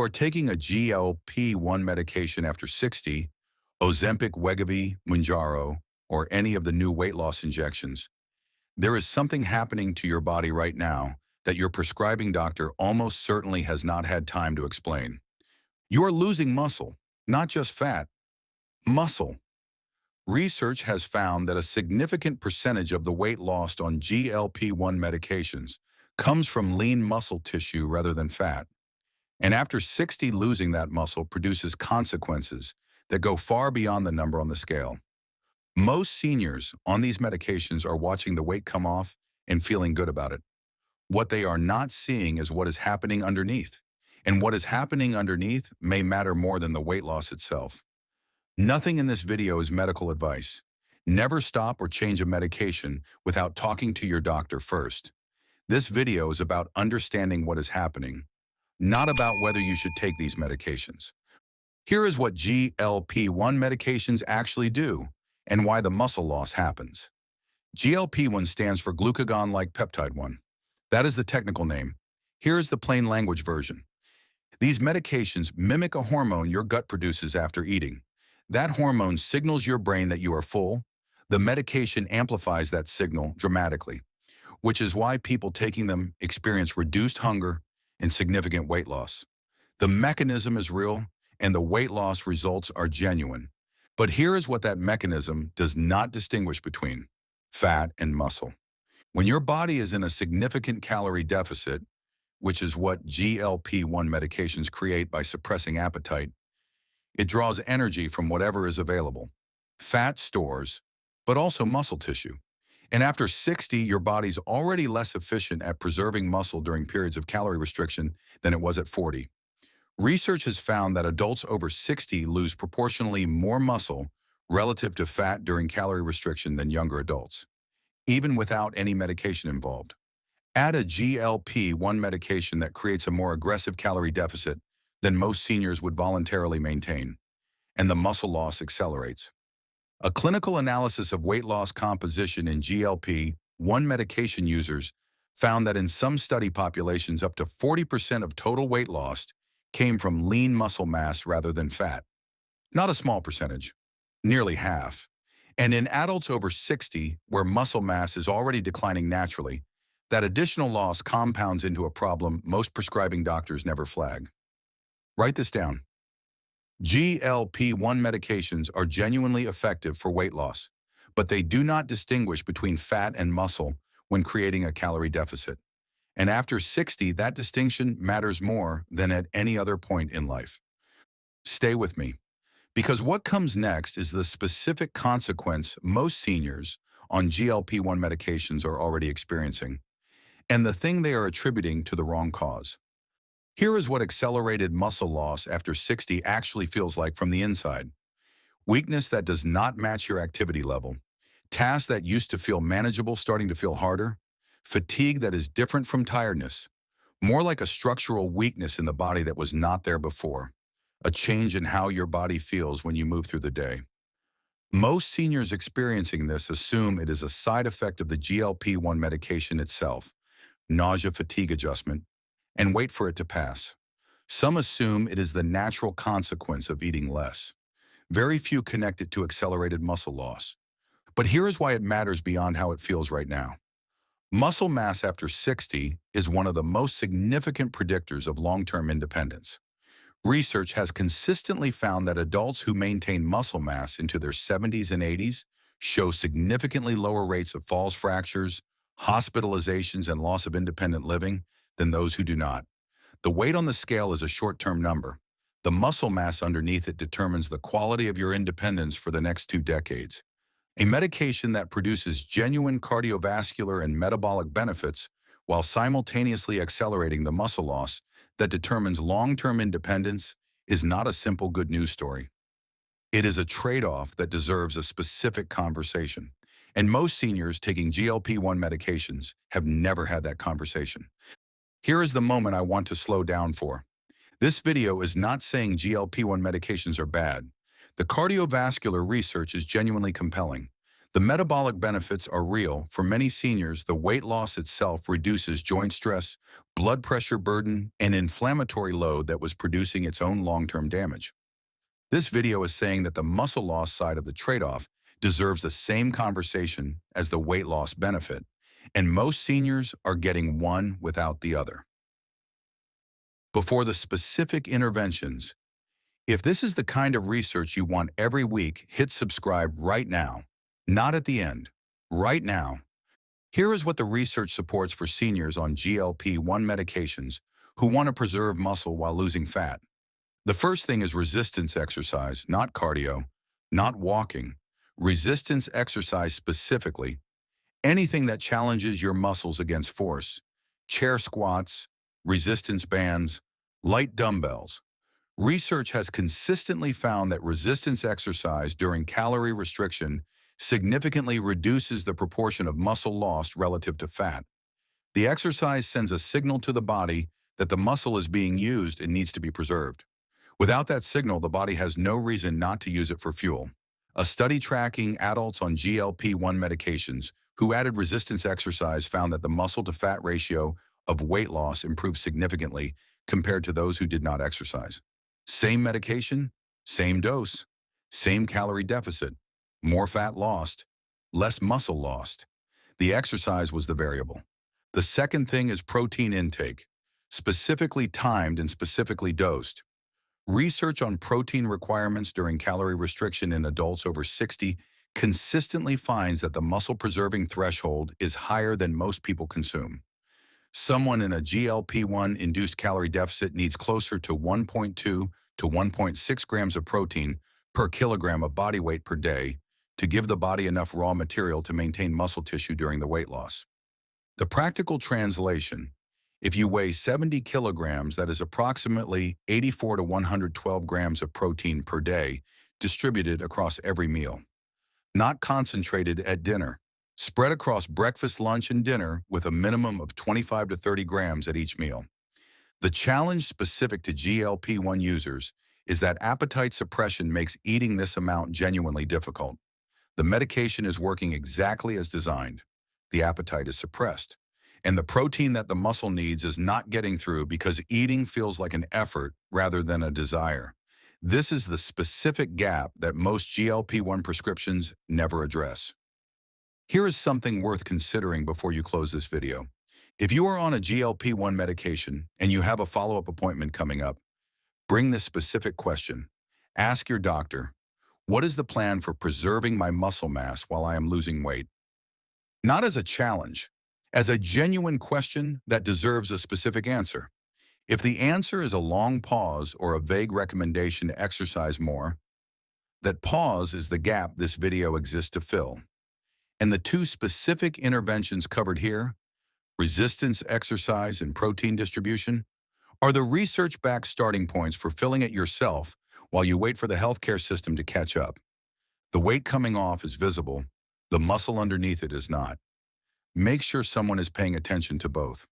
are taking a GLP-1 medication after 60, Ozempic Wegovy Mounjaro, or any of the new weight loss injections, there is something happening to your body right now that your prescribing doctor almost certainly has not had time to explain. You are losing muscle, not just fat, muscle. Research has found that a significant percentage of the weight lost on GLP-1 medications comes from lean muscle tissue rather than fat. And after 60, losing that muscle produces consequences that go far beyond the number on the scale. Most seniors on these medications are watching the weight come off and feeling good about it. What they are not seeing is what is happening underneath. And what is happening underneath may matter more than the weight loss itself. Nothing in this video is medical advice. Never stop or change a medication without talking to your doctor first. This video is about understanding what is happening, not about whether you should take these medications. Here is what GLP-1 medications actually do and why the muscle loss happens. GLP-1 stands for glucagon-like peptide 1. That is the technical name. Here is the plain language version. These medications mimic a hormone your gut produces after eating. That hormone signals your brain that you are full. The medication amplifies that signal dramatically, which is why people taking them experience reduced hunger and significant weight loss. The mechanism is real, and the weight loss results are genuine. But here is what that mechanism does not distinguish between: fat and muscle. When your body is in a significant calorie deficit, which is what GLP-1 medications create by suppressing appetite, it draws energy from whatever is available. Fat stores, but also muscle tissue. And after 60, your body's already less efficient at preserving muscle during periods of calorie restriction than it was at 40. Research has found that adults over 60 lose proportionally more muscle relative to fat during calorie restriction than younger adults, even without any medication involved. Add a GLP-1 medication that creates a more aggressive calorie deficit than most seniors would voluntarily maintain, and the muscle loss accelerates. A clinical analysis of weight loss composition in GLP-1 medication users found that in some study populations, up to 40% of total weight lost came from lean muscle mass rather than fat. Not a small percentage, nearly half. And in adults over 60, where muscle mass is already declining naturally, that additional loss compounds into a problem most prescribing doctors never flag. Write this down. GLP-1 medications are genuinely effective for weight loss, but they do not distinguish between fat and muscle when creating a calorie deficit. And after 60, that distinction matters more than at any other point in life. Stay with me, because what comes next is the specific consequence most seniors on GLP-1 medications are already experiencing, and the thing they are attributing to the wrong cause. Here is what accelerated muscle loss after 60 actually feels like from the inside. Weakness that does not match your activity level. Tasks that used to feel manageable starting to feel harder. Fatigue that is different from tiredness. More like a structural weakness in the body that was not there before. A change in how your body feels when you move through the day. Most seniors experiencing this assume it is a side effect of the GLP-1 medication itself, nausea-fatigue adjustment, and wait for it to pass. Some assume it is the natural consequence of eating less. Very few connect it to accelerated muscle loss. But here is why it matters beyond how it feels right now. Muscle mass after 60 is one of the most significant predictors of long-term independence. Research has consistently found that adults who maintain muscle mass into their 70s and 80s show significantly lower rates of falls fractures, hospitalizations, and loss of independent living than those who do not. The weight on the scale is a short-term number. The muscle mass underneath it determines the quality of your independence for the next 2 decades. A medication that produces genuine cardiovascular and metabolic benefits while simultaneously accelerating the muscle loss that determines long-term independence is not a simple good news story. It is a trade-off that deserves a specific conversation. And most seniors taking GLP-1 medications have never had that conversation. Here is the moment I want to slow down for. This video is not saying GLP-1 medications are bad. The cardiovascular research is genuinely compelling. The metabolic benefits are real. For many seniors, the weight loss itself reduces joint stress, blood pressure burden, and inflammatory load that was producing its own long-term damage. This video is saying that the muscle loss side of the trade-off deserves the same conversation as the weight loss benefit, and most seniors are getting one without the other. Before the specific interventions, if this is the kind of research you want every week, hit subscribe right now. Not at the end, right now. Here is what the research supports for seniors on GLP-1 medications who want to preserve muscle while losing fat. The first thing is resistance exercise, not cardio, not walking. Resistance exercise specifically, anything that challenges your muscles against force. Chair squats, resistance bands, light dumbbells. Research has consistently found that resistance exercise during calorie restriction significantly reduces the proportion of muscle lost relative to fat. The exercise sends a signal to the body that the muscle is being used and needs to be preserved. Without that signal, the body has no reason not to use it for fuel. A study tracking adults on GLP-1 medications who added resistance exercise found that the muscle-to-fat ratio of weight loss improved significantly compared to those who did not exercise. Same medication, same dose, same calorie deficit, more fat lost, less muscle lost. The exercise was the variable. The second thing is protein intake, specifically timed and specifically dosed. Research on protein requirements during calorie restriction in adults over 60 consistently finds that the muscle-preserving threshold is higher than most people consume. Someone in a GLP-1 induced calorie deficit needs closer to 1.2 to 1.6 grams of protein per kilogram of body weight per day to give the body enough raw material to maintain muscle tissue during the weight loss. The practical translation: if you weigh 70 kilograms, that is approximately 84 to 112 grams of protein per day, distributed across every meal. Not concentrated at dinner. Spread across breakfast, lunch, and dinner with a minimum of 25 to 30 grams at each meal. The challenge specific to GLP-1 users is that appetite suppression makes eating this amount genuinely difficult. The medication is working exactly as designed. The appetite is suppressed, and the protein that the muscle needs is not getting through because eating feels like an effort rather than a desire. This is the specific gap that most GLP-1 prescriptions never address. Here is something worth considering before you close this video. If you are on a GLP-1 medication and you have a follow-up appointment coming up, bring this specific question. Ask your doctor, what is the plan for preserving my muscle mass while I am losing weight? Not as a challenge, as a genuine question that deserves a specific answer. If the answer is a long pause or a vague recommendation to exercise more, that pause is the gap this video exists to fill. And the two specific interventions covered here, resistance exercise and protein distribution, are the research-backed starting points for filling it yourself while you wait for the healthcare system to catch up. The weight coming off is visible, the muscle underneath it is not. Make sure someone is paying attention to both.